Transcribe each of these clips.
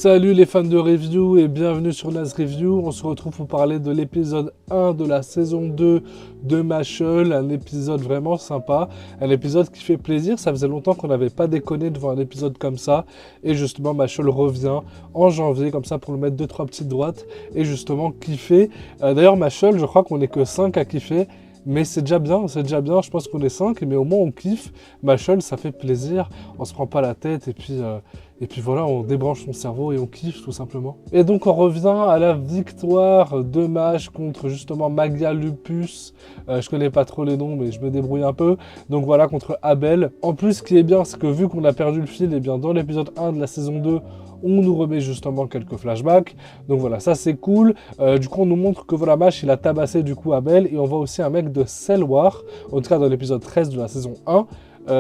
Salut les fans de review et bienvenue sur Naz Review. On se retrouve pour parler de l'épisode 1 de la saison 2 de Mashle, un épisode vraiment sympa, un épisode qui fait plaisir. Ça faisait longtemps qu'on n'avait pas déconné devant un épisode comme ça et justement Mashle revient en janvier comme ça pour nous mettre 2-3 petites droites et justement kiffer. D'ailleurs Mashle, je crois qu'on n'est que 5 à kiffer. Mais c'est déjà bien, je pense qu'on est 5, mais au moins on kiffe. Mashle, ça fait plaisir, on se prend pas la tête, et puis voilà, on débranche son cerveau et on kiffe tout simplement. Et donc on revient à la victoire de Mash contre justement Magia Lupus. Je connais pas trop les noms, mais je me débrouille un peu. Donc voilà, contre Abel. En plus, ce qui est bien, c'est que vu qu'on a perdu le fil, et bien dans l'épisode 1 de la saison 2, on nous remet justement quelques flashbacks. Donc voilà, ça c'est cool. Du coup, on nous montre que voilà, Mash, il a tabassé du coup Abel. Et on voit aussi un mec de Selwar, en tout cas dans l'épisode 13 de la saison 1.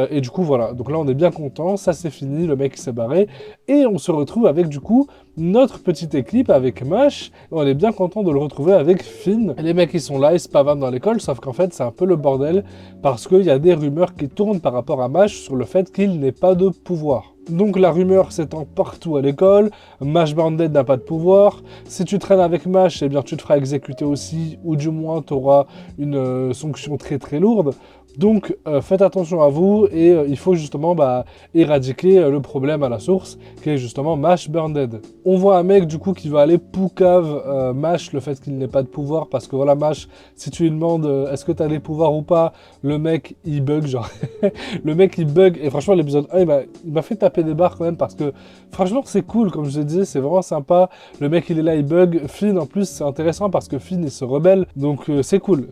Et du coup, voilà. Donc là, on est bien content. Ça, c'est fini. Le mec s'est barré. Et on se retrouve avec, du coup, notre petite équipe avec Mash. Et on est bien content de le retrouver avec Finn. Et les mecs, ils sont là, ils se pavanent dans l'école. Sauf qu'en fait, c'est un peu le bordel. Parce qu'il y a des rumeurs qui tournent par rapport à Mash sur le fait qu'il n'ait pas de pouvoir. Donc la rumeur s'étend partout à l'école, Mash Banded n'a pas de pouvoir, si tu traînes avec Mash, eh bien tu te feras exécuter aussi, ou du moins tu auras une sanction très très lourde. Donc faites attention à vous et il faut justement éradiquer le problème à la source, qui est justement Mash Banded. On voit un mec du coup qui va aller poucave Mash le fait qu'il n'ait pas de pouvoir, parce que voilà Mash, si tu lui demandes est-ce que tu as des pouvoirs ou pas, le mec il bug genre, le mec il bug et franchement l'épisode 1 il m'a fait taper des barres quand même parce que franchement c'est cool comme je l'ai dit, c'est vraiment sympa. Le mec il est là, il bug. Finn en plus c'est intéressant parce que Finn il se rebelle, donc c'est cool.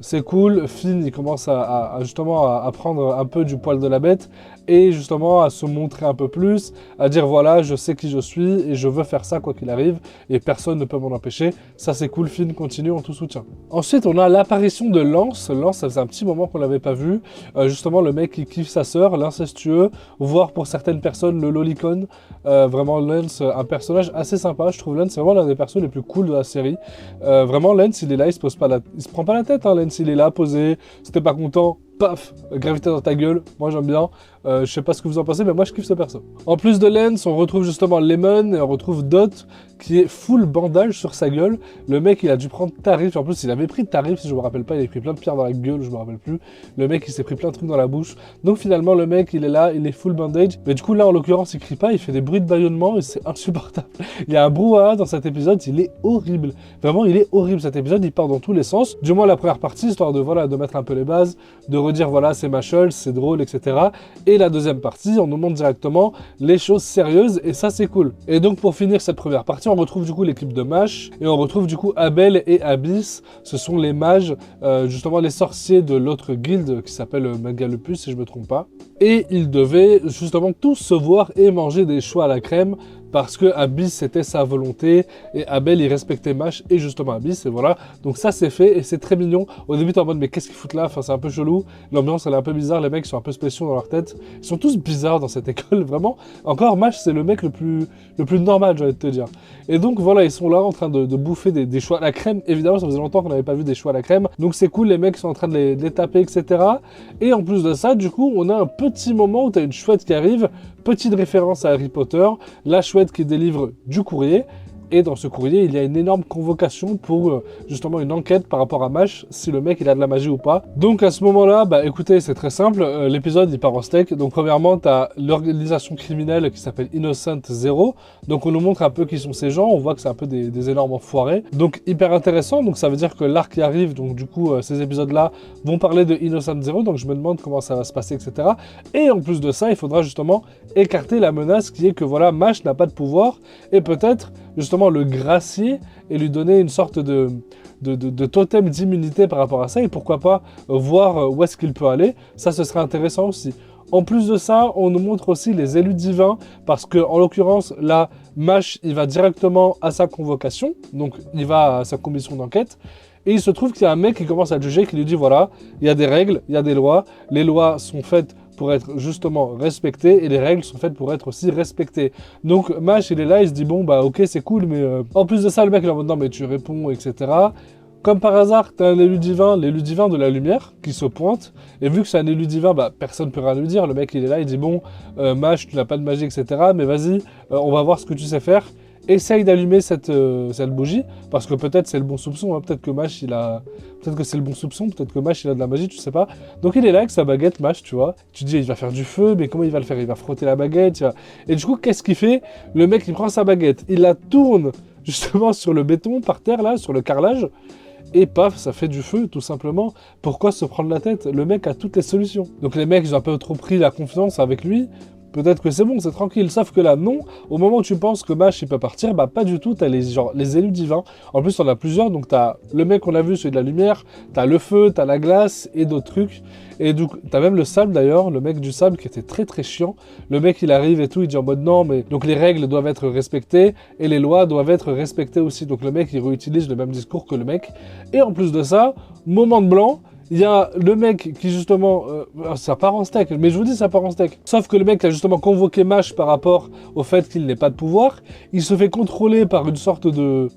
Finn il commence à justement à prendre un peu du poil de la bête et justement à se montrer un peu plus, à dire voilà je sais qui je suis et je veux faire ça quoi qu'il arrive et personne ne peut m'en empêcher. Ça c'est cool, Finn continue, on tout soutient. Ensuite on a l'apparition de Lance. Lance, ça faisait un petit moment qu'on l'avait pas vu. Justement le mec qui kiffe sa sœur, l'incestueux, voire pour certaines personnes le lolicon. Vraiment Lance, un personnage assez sympa, je trouve. Lance c'est vraiment l'un des persos les plus cool de la série. Vraiment Lance il est là, il se prend pas la tête hein. Lance il est là posé, si t'es pas content, paf, gravité dans ta gueule, moi j'aime bien. Je sais pas ce que vous en pensez, mais moi je kiffe ce perso. En plus de Lance, on retrouve justement Lemon et on retrouve Dot qui est full bandage sur sa gueule. Le mec il a dû prendre tarif, en plus il avait pris tarif si je me rappelle pas, il a pris plein de pierres dans la gueule, je me rappelle plus. Le mec il s'est pris plein de trucs dans la bouche. Donc finalement le mec il est là, il est full bandage. Mais du coup là en l'occurrence il crie pas, il fait des bruits de bâillonnement et c'est insupportable. Il y a un brouhaha dans cet épisode, il est horrible. Vraiment il est horrible cet épisode, il part dans tous les sens. Du moins la première partie, histoire de voilà de mettre un peu les bases, de redire voilà c'est Mashle, c'est drôle, etc. Et la deuxième partie, on nous montre directement les choses sérieuses et ça c'est cool. Et donc pour finir cette première partie, on retrouve du coup l'équipe de Mash et on retrouve du coup Abel et Abyss. Ce sont les mages, justement les sorciers de l'autre guilde qui s'appelle Magia Lupus si je me trompe pas. Et ils devaient justement tous se voir et manger des choux à la crème, parce que Abyss c'était sa volonté et Abel il respectait Mash et justement Abyss et voilà. Donc ça c'est fait et c'est très mignon. Au début t'es en mode mais qu'est-ce qu'ils foutent là, enfin c'est un peu chelou, l'ambiance elle est un peu bizarre, les mecs sont un peu spéciaux dans leur tête, ils sont tous bizarres dans cette école vraiment. Encore Mash c'est le mec le plus normal j'ai envie de te dire. Et donc voilà ils sont là en train de bouffer des choux à la crème, évidemment ça faisait longtemps qu'on n'avait pas vu des choux à la crème, donc c'est cool, les mecs sont en train de les taper etc. Et en plus de ça du coup on a un petit moment où t'as une chouette qui arrive. Petite référence à Harry Potter, la chouette qui délivre du courrier. Et dans ce courrier, il y a une énorme convocation pour justement une enquête par rapport à Mash, si le mec il a de la magie ou pas. Donc à ce moment-là, écoutez, c'est très simple, l'épisode il part en steak. Donc premièrement, tu as l'organisation criminelle qui s'appelle Innocent Zero. Donc on nous montre un peu qui sont ces gens, on voit que c'est un peu des énormes enfoirés. Donc hyper intéressant, donc ça veut dire que l'arc qui arrive, donc du coup ces épisodes-là vont parler de Innocent Zero, donc je me demande comment ça va se passer, etc. Et en plus de ça, il faudra justement écarter la menace qui est que voilà, Mash n'a pas de pouvoir et peut-être justement le gracier et lui donner une sorte de totem d'immunité par rapport à ça et pourquoi pas voir où est-ce qu'il peut aller. Ça ce serait intéressant aussi. En plus de ça, on nous montre aussi les élus divins parce que en l'occurrence là, Mash il va directement à sa convocation, donc il va à sa commission d'enquête. Et il se trouve qu'il y a un mec qui commence à le juger, qui lui dit voilà, il y a des règles, il y a des lois, les lois sont faites pour être justement respectées et les règles sont faites pour être aussi respectées. Donc Mash il est là, il se dit bon ok c'est cool, mais en plus de ça le mec il est en mode non mais tu réponds etc. Comme par hasard, t'as un élu divin de la lumière, qui se pointe, et vu que c'est un élu divin, personne ne peut rien lui dire, le mec il est là, il dit bon, Mash, tu n'as pas de magie, etc., mais vas-y, on va voir ce que tu sais faire. essaye d'allumer cette bougie, parce que peut-être c'est le bon soupçon, hein, peut-être que Mash, peut-être que c'est le bon soupçon, peut-être que Mash, il a de la magie, tu sais pas. Donc il est là avec sa baguette, Mash, tu vois. Tu te dis, il va faire du feu, mais comment il va le faire? Il va frotter la baguette, tu vois. Et du coup, qu'est-ce qu'il fait? Le mec, il prend sa baguette, il la tourne justement sur le béton, par terre, là, sur le carrelage, et paf, ça fait du feu, tout simplement. Pourquoi se prendre la tête? Le mec a toutes les solutions. Donc les mecs, ils ont un peu trop pris la confiance avec lui. Peut-être que c'est bon, c'est tranquille. Sauf que là, non. Au moment où tu penses que Mash, il peut partir, bah pas du tout. T'as les élus divins. En plus, on a plusieurs. Donc t'as le mec qu'on a vu, celui de la lumière. T'as le feu, t'as la glace et d'autres trucs. Et donc, t'as même le sable d'ailleurs, le mec du sable qui était très très chiant. Le mec, il arrive et tout, il dit en mode non, mais donc les règles doivent être respectées et les lois doivent être respectées aussi. Donc le mec, il réutilise le même discours que le mec. Et en plus de ça, moment de blanc. Il y a le mec qui justement, ça part en steak, mais je vous dis ça part en steak. Sauf que le mec a justement convoqué Mash par rapport au fait qu'il n'ait pas de pouvoir. Il se fait contrôler par une sorte de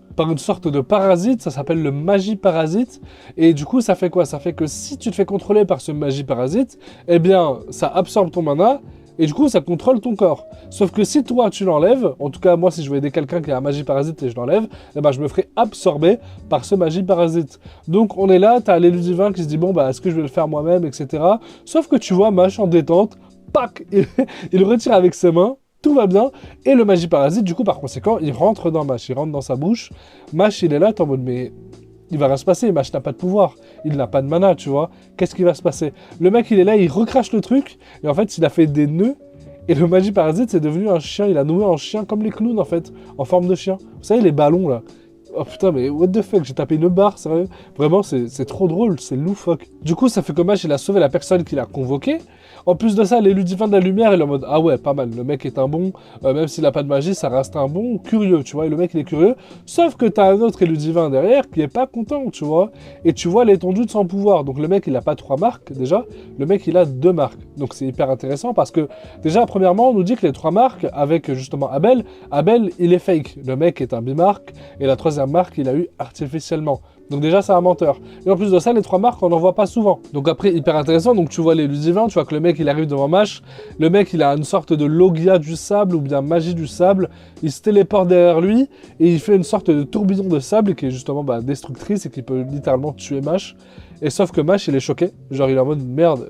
parasite, ça s'appelle le magie parasite. Et du coup, ça fait quoi? Ça fait que si tu te fais contrôler par ce magie parasite, eh bien, ça absorbe ton mana. Et du coup, ça contrôle ton corps. Sauf que si toi, tu l'enlèves, en tout cas, moi, si je veux aider quelqu'un qui a un magie parasite et je l'enlève, eh ben, je me ferai absorber par ce magie parasite. Donc, on est là, t'as l'élu divin qui se dit, bon, bah, est-ce que je vais le faire moi-même, etc. Sauf que tu vois, Mash en détente, pac, il le retire avec ses mains, tout va bien, et le magie parasite, du coup, par conséquent, il rentre dans Mash, il rentre dans sa bouche. Mash, il est là, t'es en mode, mais il va rien se passer, Mash n'a pas de pouvoir, il n'a pas de mana, tu vois. Qu'est-ce qui va se passer? Le mec, il est là, il recrache le truc, et en fait, il a fait des nœuds, et le magie parasite, c'est devenu un chien, il a noué en chien, comme les clowns, en fait, en forme de chien. Vous savez, les ballons, là. Oh putain, mais what the fuck, j'ai tapé une barre, sérieux. Vraiment, c'est trop drôle, c'est loufoque. Du coup, ça fait que Mash, il a sauvé la personne qu'il a convoquée. En plus de ça, l'élu divin de la lumière, il est en mode, ah ouais, pas mal, le mec est un bon, même s'il a pas de magie, ça reste un bon curieux, tu vois, et le mec, il est curieux. Sauf que t'as un autre élu divin derrière qui est pas content, tu vois, et tu vois l'étendue de son pouvoir. Donc le mec, il a pas 3 marques, déjà, le mec, il a 2 marques. Donc c'est hyper intéressant parce que, déjà, premièrement, on nous dit que les 3 marques, avec justement Abel, il est fake. Le mec est un bimarque, et la 3e marque, il a eu artificiellement. Donc déjà, c'est un menteur. Et en plus de ça, les 3 marques, on n'en voit pas souvent. Donc après, hyper intéressant, donc tu vois l'élu divin, tu vois que le mec, il arrive devant Mash, le mec, il a une sorte de logia du sable, ou bien magie du sable, il se téléporte derrière lui, et il fait une sorte de tourbillon de sable, qui est justement destructrice, et qui peut littéralement tuer Mash. Et sauf que Mash, il est choqué, genre il est en mode merde,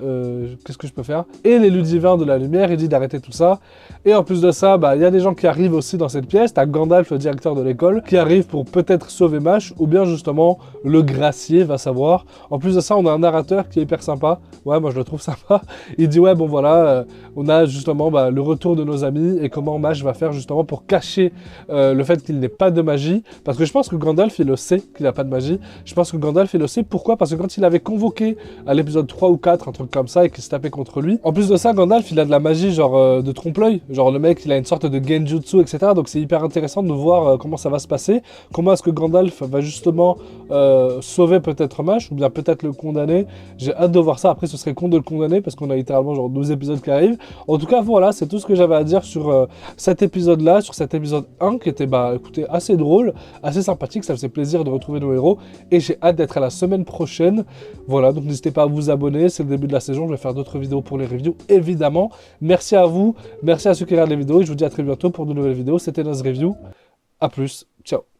qu'est-ce que je peux faire? Et l'élu divin de la lumière, il dit d'arrêter tout ça. Et en plus de ça, il y a des gens qui arrivent aussi dans cette pièce. T'as Gandalf, le directeur de l'école, qui arrive pour peut-être sauver Mash, ou bien justement le gracier, va savoir. En plus de ça, on a un narrateur qui est hyper sympa. Ouais, moi je le trouve sympa. Il dit ouais, bon voilà, on a justement le retour de nos amis et comment Mash va faire justement pour cacher le fait qu'il n'ait pas de magie. Parce que je pense que Gandalf, il le sait qu'il n'a pas de magie. Je pense que Gandalf, il le sait. Pourquoi? Parce que quand il avait convoqué à l'épisode 3 ou 4, un truc comme ça, et qu'il se tapait contre lui. En plus de ça, Gandalf, il a de la magie genre de trompe-l'œil. Genre le mec, il a une sorte de genjutsu, etc. Donc c'est hyper intéressant de voir comment ça va se passer. Comment est-ce que Gandalf va justement sauver peut-être Mash, ou bien peut-être le condamner. J'ai hâte de voir ça. Après, ce serait con de le condamner, parce qu'on a littéralement genre 12 épisodes qui arrivent. En tout cas, voilà, c'est tout ce que j'avais à dire sur cet épisode-là, sur cet épisode 1, qui était, écoutez, assez drôle, assez sympathique. Ça faisait plaisir de retrouver nos héros. Et j'ai hâte d'être à la semaine prochaine. Voilà, donc n'hésitez pas à vous abonner. C'est le début de la saison. Je vais faire d'autres vidéos pour les reviews, évidemment. Merci à vous. Merci à ceux qui regardent les vidéos. Et je vous dis à très bientôt pour de nouvelles vidéos. C'était Nozreview. A plus. Ciao.